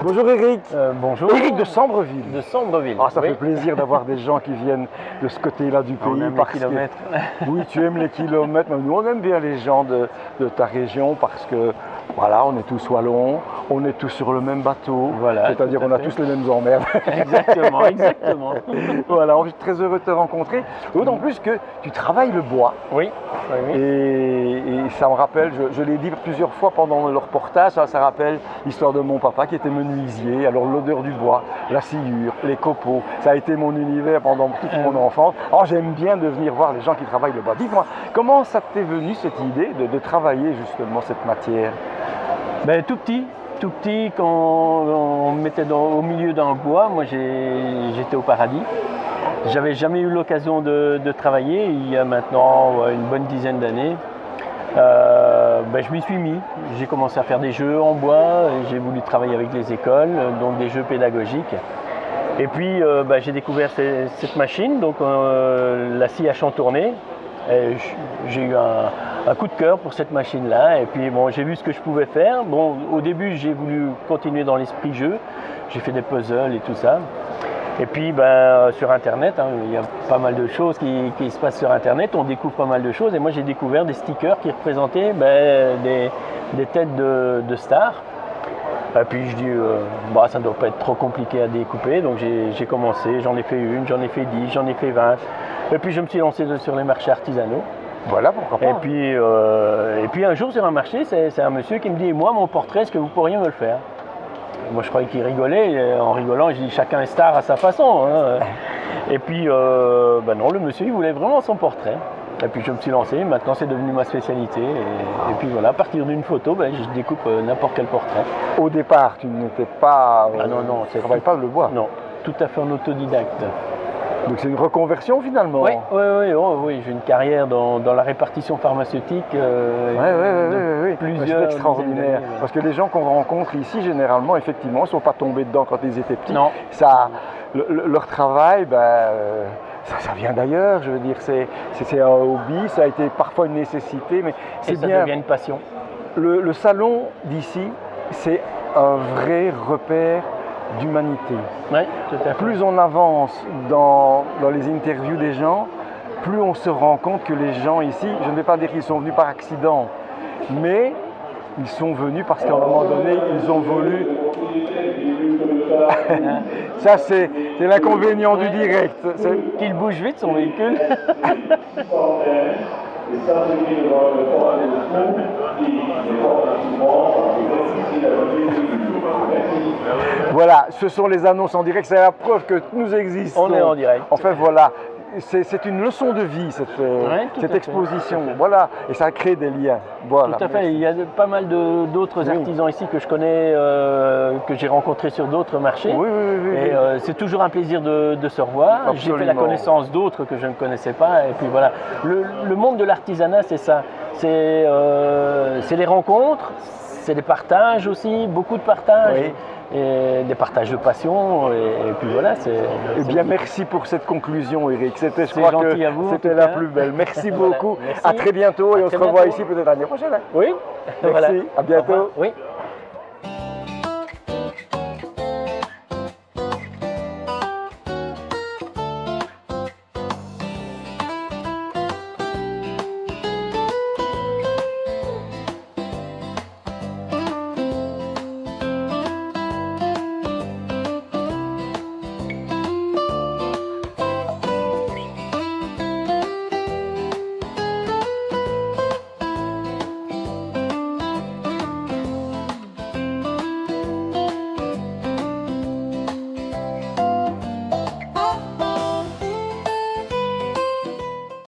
Bonjour Eric. Bonjour. Eric de Sambreville. De Sambreville. Ah, ça oui. fait plaisir d'avoir des gens qui viennent de ce côté-là du pays. On aime les kilomètres. Oui, tu aimes les kilomètres, mais nous on aime bien les gens de ta région parce que voilà, on est tous wallons, on est tous sur le même bateau, Voilà, c'est-à-dire on a tous les mêmes emmerdes. Exactement, exactement. Voilà, on est très heureux de te rencontrer, d'autant plus que tu travailles le bois. Oui, oui, oui. Et ça me rappelle, je l'ai dit plusieurs fois pendant le reportage, ça rappelle l'histoire de mon papa qui était menuisier. Alors l'odeur du bois, la sciure, les copeaux, ça a été mon univers pendant toute mon enfance. Alors j'aime bien de venir voir les gens qui travaillent le bois. Dis-moi, comment ça t'est venu cette idée de travailler justement cette matière? Ben, tout petit, quand on me mettait au milieu d'un bois, moi j'étais au paradis. J'avais jamais eu l'occasion de travailler, il y a maintenant une bonne dizaine d'années. Je m'y suis mis, j'ai commencé à faire des jeux en bois, j'ai voulu travailler avec les écoles, donc des jeux pédagogiques. Et puis j'ai découvert cette machine, donc la scie à chantourner. J'ai eu un coup de cœur pour cette machine-là, et puis bon, j'ai vu ce que je pouvais faire. Bon, au début, j'ai voulu continuer dans l'esprit jeu, j'ai fait des puzzles et tout ça. Et puis sur Internet, il y a pas mal de choses qui se passent sur Internet, on découvre pas mal de choses, et moi j'ai découvert des stickers qui représentaient des têtes de stars. Et puis je dis, ça ne doit pas être trop compliqué à découper, donc j'ai commencé, j'en ai fait une, j'en ai fait 10, j'en ai fait 20. Et puis je me suis lancé sur les marchés artisanaux. Voilà, pourquoi pas. Et puis un jour sur un marché, c'est un monsieur qui me dit, moi mon portrait, est-ce que vous pourriez me le faire? Moi je croyais qu'il rigolait, et en rigolant je dis, chacun est star à sa façon. Et puis non, le monsieur il voulait vraiment son portrait. Et puis je me suis lancé, maintenant c'est devenu ma spécialité. Et puis voilà, à partir d'une photo, je découpe n'importe quel portrait. Au départ, tu n'étais pas... non, tu ne travailles pas le bois. Non, tout à fait en autodidacte. Donc c'est une reconversion finalement. Oui, j'ai une carrière dans la répartition pharmaceutique. Oui. Plusieurs c'est extraordinaire. Parce que les gens qu'on rencontre ici, généralement, effectivement, ils ne sont pas tombés dedans quand ils étaient petits. Non. Leur travail, ça vient d'ailleurs. Je veux dire, c'est un hobby, ça a été parfois une nécessité, mais c'est bien. Ça devient une passion. Le salon d'ici, c'est un vrai repère d'humanité. Oui, tout à fait. Plus on avance dans les interviews des gens, plus on se rend compte que les gens ici, je ne vais pas dire qu'ils sont venus par accident, mais ils sont venus parce qu'à un moment donné, ils ont voulu... Ça, c'est l'inconvénient du direct. Qu'il bouge vite son véhicule. Voilà, ce sont les annonces en direct, c'est la preuve que nous existons. On est en direct. Enfin voilà, c'est une leçon de vie cette exposition. Voilà, et ça crée des liens. Voilà. Tout à fait, il y a pas mal d'autres artisans ici que je connais, que j'ai rencontrés sur d'autres marchés. Oui. Et c'est toujours un plaisir de se revoir. J'ai fait la connaissance d'autres que je ne connaissais pas. Et puis voilà, le monde de l'artisanat, c'est ça. C'est les rencontres, c'est des partages aussi, beaucoup de partages. Oui. Et des partages de passion, et puis voilà. Eh bien, merci pour cette conclusion, Eric. Je crois que c'était la plus belle. Merci beaucoup. Merci. À très bientôt et on se revoit ici peut-être l'année prochaine. Oui. Merci. Voilà. À bientôt. Oui.